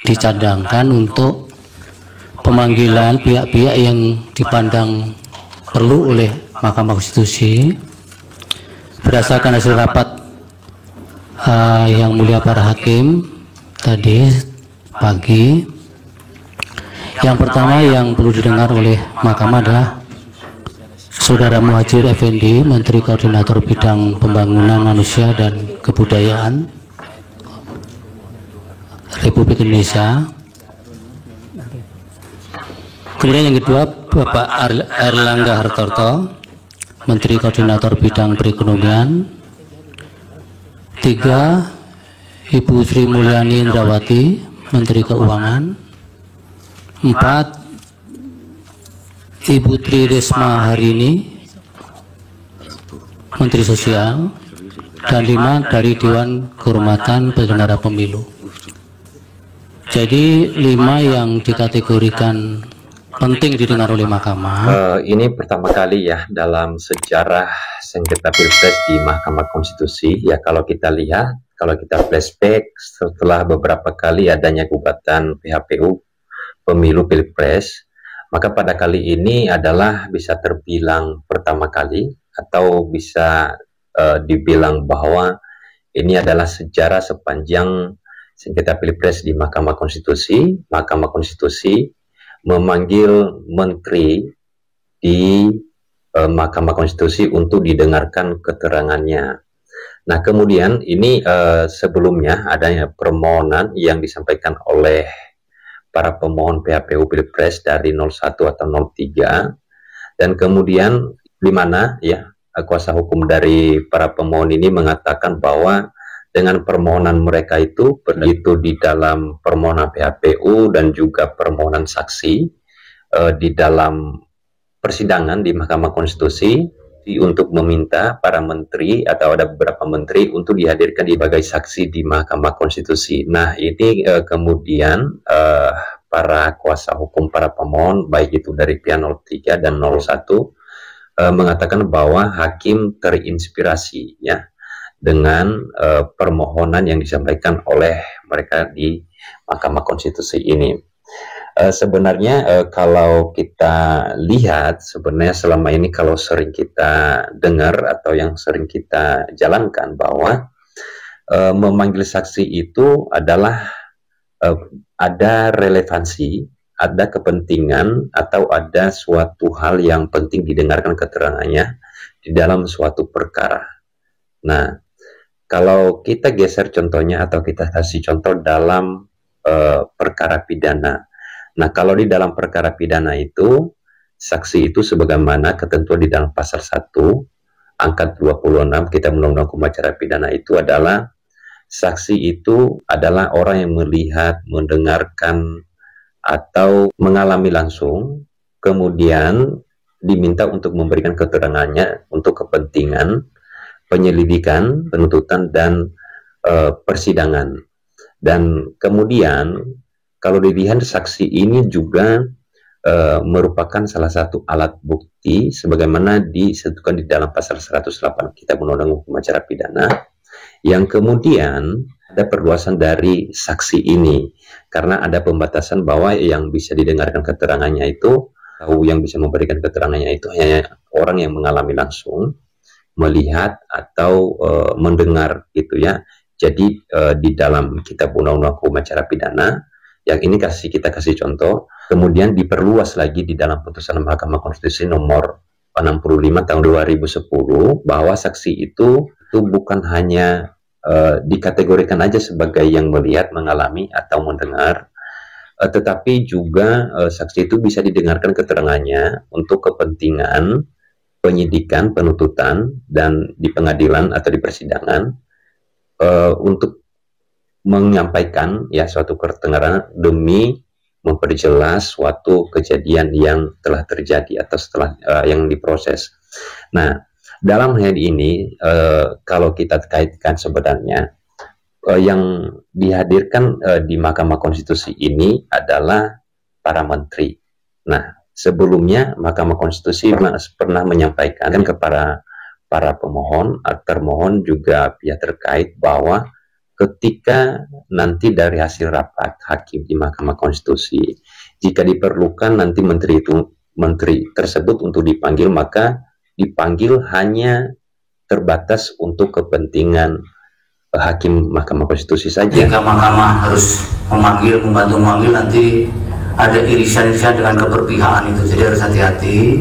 dicadangkan untuk pemanggilan pihak-pihak yang dipandang perlu oleh Mahkamah Konstitusi berdasarkan hasil rapat yang mulia para hakim tadi pagi. Yang pertama yang perlu didengar oleh Mahkamah adalah Saudara Muhadjir Effendi, Menteri Koordinator Bidang Pembangunan Manusia dan Kebudayaan Republik Indonesia. Kemudian yang kedua, Bapak Erlangga Hartarto, Menteri Koordinator Bidang Perekonomian. Tiga, Ibu Sri Mulyani Indrawati, Menteri Keuangan. Empat, Ibu Tri Risma Harini, Menteri Sosial. Dan lima, dari Dewan Kehormatan Penyelenggara Pemilu. Jadi lima yang dikategorikan penting didengar oleh Mahkamah. Ini pertama kali ya dalam sejarah sengketa Pilpres di Mahkamah Konstitusi. Ya kalau kita lihat, kalau kita flashback setelah beberapa kali adanya gugatan PHPU Pemilu Pilpres, maka pada kali ini adalah bisa terbilang pertama kali atau bisa dibilang bahwa ini adalah sejarah sepanjang sengketa Pilpres di Mahkamah Konstitusi. Mahkamah Konstitusi memanggil menteri di Mahkamah Konstitusi untuk didengarkan keterangannya. Nah, kemudian ini sebelumnya adanya permohonan yang disampaikan oleh para pemohon PHPU Pilpres dari 01 atau 03, dan kemudian di mana ya kuasa hukum dari para pemohon ini mengatakan bahwa dengan permohonan mereka itu begitu di dalam permohonan PHPU dan juga permohonan saksi di dalam persidangan di Mahkamah Konstitusi untuk meminta para menteri atau ada beberapa menteri untuk dihadirkan sebagai saksi di Mahkamah Konstitusi. Nah, ini kemudian para kuasa hukum para pemohon baik itu dari pihak 03 dan 01 mengatakan bahwa hakim terinspirasi ya dengan permohonan yang disampaikan oleh mereka di Mahkamah Konstitusi ini. Sebenarnya kalau kita lihat, sebenarnya selama ini kalau sering kita dengar atau yang sering kita jalankan bahwa memanggil saksi itu adalah ada relevansi, ada kepentingan atau ada suatu hal yang penting didengarkan keterangannya di dalam suatu perkara. Nah, kalau kita geser contohnya atau kita kasih contoh dalam perkara pidana. Nah, kalau di dalam perkara pidana itu, saksi itu sebagaimana ketentuan di dalam pasal 1, angka 26 Kitab Undang-Undang Hukum Acara Pidana itu adalah, saksi itu adalah orang yang melihat, mendengarkan, atau mengalami langsung, kemudian diminta untuk memberikan keterangannya untuk kepentingan penyelidikan, penuntutan, dan persidangan. Dan kemudian kalau dilihat saksi ini juga merupakan salah satu alat bukti sebagaimana disebutkan di dalam pasal 108 Kitab Undang-Undang Hukum Acara Pidana, yang kemudian ada perluasan dari saksi ini karena ada pembatasan bahwa yang bisa didengarkan keterangannya itu, yang bisa memberikan keterangannya itu hanya orang yang mengalami langsung, melihat atau mendengar gitu ya. Jadi di dalam Kitab Undang-Undang Hukum Acara Pidana yang ini kita kasih contoh, kemudian diperluas lagi di dalam putusan Mahkamah Konstitusi nomor 65 tahun 2010 bahwa saksi itu bukan hanya dikategorikan aja sebagai yang melihat, mengalami atau mendengar, tetapi juga saksi itu bisa didengarkan keterangannya untuk kepentingan penyidikan, penuntutan, dan di pengadilan atau di persidangan untuk menyampaikan ya suatu keterangan demi memperjelas suatu kejadian yang telah terjadi atau setelah yang diproses. Nah, dalam hal ini kalau kita kaitkan sebenarnya yang dihadirkan di Mahkamah Konstitusi ini adalah para menteri. Nah, sebelumnya Mahkamah Konstitusi pernah menyampaikan kepada para pemohon, termohon juga pihak terkait bahwa ketika nanti dari hasil rapat hakim di Mahkamah Konstitusi, jika diperlukan nanti menteri tersebut untuk dipanggil, maka dipanggil hanya terbatas untuk kepentingan hakim Mahkamah Konstitusi saja. Jika Mahkamah harus membantu memanggil, nanti ada irisan-irisan dengan keberpihakan itu, jadi harus hati-hati.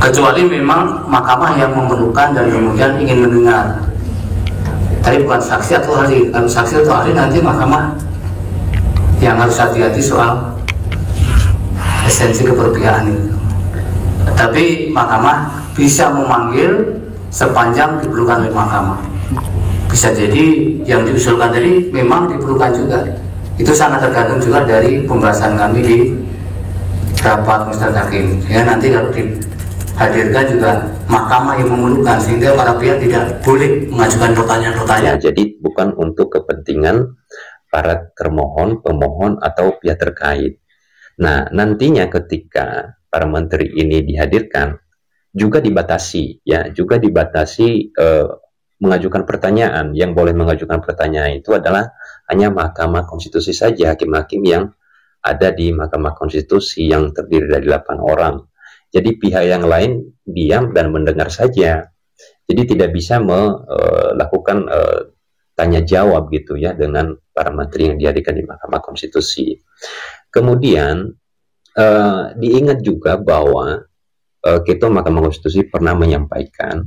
Kecuali memang Mahkamah yang memerlukan dan kemudian ingin mendengar. Tapi bukan saksi atau ahli. Kalau saksi atau ahli nanti Mahkamah yang harus hati-hati soal esensi keberpihakan itu. Tapi Mahkamah bisa memanggil sepanjang diperlukan oleh Mahkamah. Bisa jadi yang diusulkan tadi memang diperlukan juga. Itu sangat tergantung juga dari pembahasan kami di rapat majelis hakim. Ya, nanti kalau dihadirkan juga Mahkamah yang memerlukan, sehingga para pihak tidak boleh mengajukan pertanyaan-pertanyaan. Ya, jadi bukan untuk kepentingan para termohon, pemohon atau pihak terkait. Nah, nantinya ketika para menteri ini dihadirkan juga dibatasi, ya, juga dibatasi mengajukan pertanyaan. Yang boleh mengajukan pertanyaan itu adalah hanya Mahkamah Konstitusi saja, hakim-hakim yang ada di Mahkamah Konstitusi yang terdiri dari 8 orang. Jadi pihak yang lain diam dan mendengar saja. Jadi tidak bisa melakukan tanya jawab gitu ya dengan para menteri yang dihadirkan di Mahkamah Konstitusi. Kemudian diingat juga bahwa Ketua Mahkamah Konstitusi pernah menyampaikan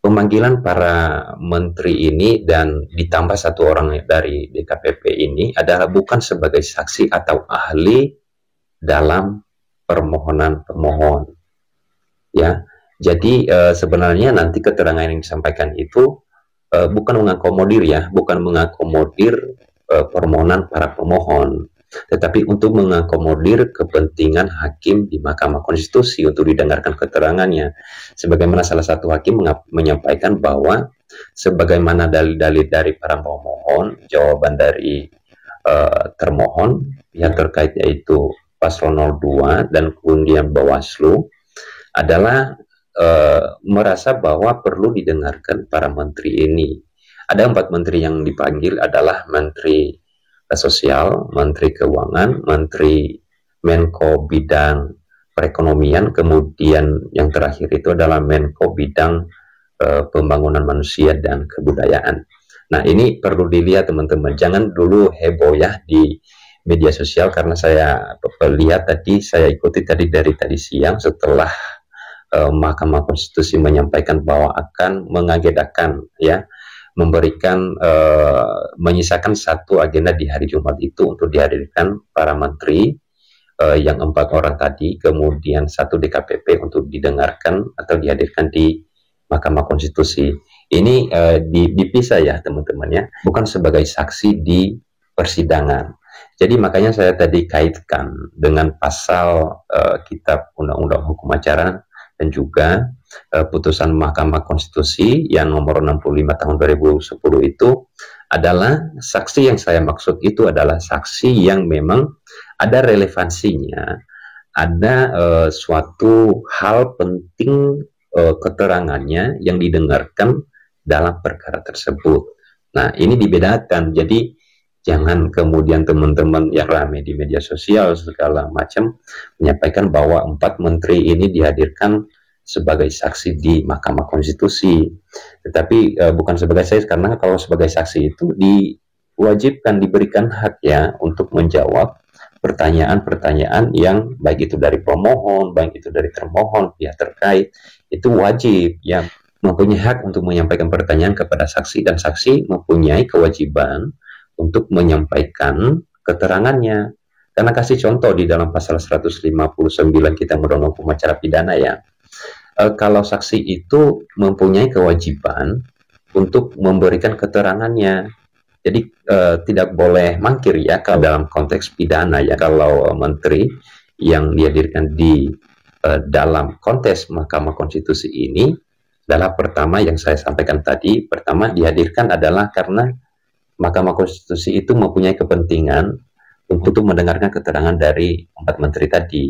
pemanggilan para menteri ini dan ditambah 1 orang dari DKPP ini adalah bukan sebagai saksi atau ahli dalam permohonan pemohon. Ya, jadi sebenarnya nanti keterangan yang disampaikan itu bukan mengakomodir ya, bukan mengakomodir permohonan para pemohon, tetapi untuk mengakomodir kepentingan hakim di Mahkamah Konstitusi untuk didengarkan keterangannya. Sebagaimana salah satu hakim menyampaikan bahwa sebagaimana dalil-dalil dari para pemohon, jawaban dari termohon yang terkait yaitu Paslon 02 dan kemudian Bawaslu adalah merasa bahwa perlu didengarkan para menteri ini. Ada 4 menteri yang dipanggil adalah Menteri Sosial, Menteri Keuangan, Menteri Menko Bidang Perekonomian, kemudian yang terakhir itu adalah Menko Bidang Pembangunan Manusia dan Kebudayaan. Nah, ini perlu dilihat teman-teman, jangan dulu heboh ya di media sosial, karena saya lihat tadi, saya ikuti tadi dari tadi siang setelah Mahkamah Konstitusi menyampaikan bahwa akan mengagendakan ya, memberikan menyisakan 1 agenda di hari Jumat itu untuk dihadirkan para menteri yang 4 orang tadi, kemudian 1 DKPP untuk didengarkan atau dihadirkan di Mahkamah Konstitusi. Ini dipisah ya teman-teman ya, bukan sebagai saksi di persidangan. Jadi makanya saya tadi kaitkan dengan pasal Kitab Undang-Undang Hukum Acara dan juga putusan Mahkamah Konstitusi yang nomor 65 tahun 2010 itu adalah saksi yang saya maksud itu adalah saksi yang memang ada relevansinya, ada suatu hal penting keterangannya yang didengarkan dalam perkara tersebut. Nah, ini dibedakan. Jadi jangan kemudian teman-teman yang ramai di media sosial segala macam menyampaikan bahwa 4 menteri ini dihadirkan sebagai saksi di Mahkamah Konstitusi, tetapi bukan sebagai saksi, karena kalau sebagai saksi itu diwajibkan diberikan hak ya untuk menjawab pertanyaan-pertanyaan yang baik itu dari pemohon, baik itu dari termohon, pihak terkait, itu wajib ya mempunyai hak untuk menyampaikan pertanyaan kepada saksi, dan saksi mempunyai kewajiban untuk menyampaikan keterangannya. Karena kasih contoh di dalam pasal 159 kita Undang-Undang Hukum Acara Pidana ya, kalau saksi itu mempunyai kewajiban untuk memberikan keterangannya. Jadi tidak boleh mangkir ya kalau dalam konteks pidana ya. Kalau menteri yang dihadirkan di dalam konteks Mahkamah Konstitusi ini adalah pertama yang saya sampaikan tadi, pertama dihadirkan adalah karena Mahkamah Konstitusi itu mempunyai kepentingan untuk mendengarkan keterangan dari 4 menteri tadi.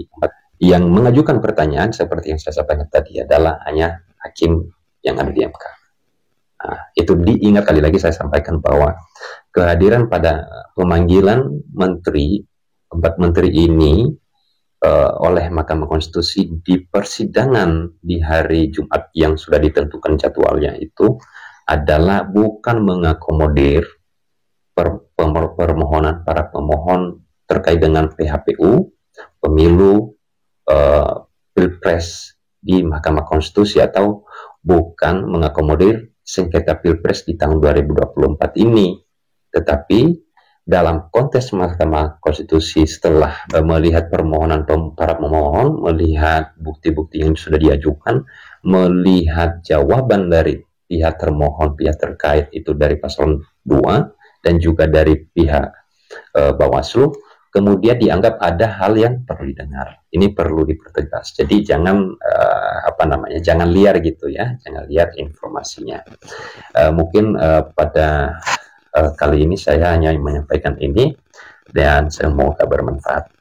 Yang mengajukan pertanyaan seperti yang saya sampaikan tadi adalah hanya hakim yang ada di MK. Nah, itu diingat, kali lagi saya sampaikan bahwa kehadiran pada pemanggilan menteri, 4 menteri ini oleh Mahkamah Konstitusi di persidangan di hari Jumat yang sudah ditentukan jadwalnya itu adalah bukan mengakomodir permohonan para pemohon terkait dengan PHPU, pemilu, Pilpres di Mahkamah Konstitusi, atau bukan mengakomodir sengketa Pilpres di tahun 2024 ini, tetapi dalam konteks Mahkamah Konstitusi setelah melihat permohonan para pemohon, melihat bukti-bukti yang sudah diajukan, melihat jawaban dari pihak termohon, pihak terkait itu dari paslon 2 dan juga dari pihak Bawaslu, kemudian dianggap ada hal yang perlu didengar. Ini perlu dipertegas. Jadi jangan jangan liar gitu ya, jangan liar informasinya. Mungkin pada kali ini saya hanya menyampaikan ini dan semoga bermanfaat.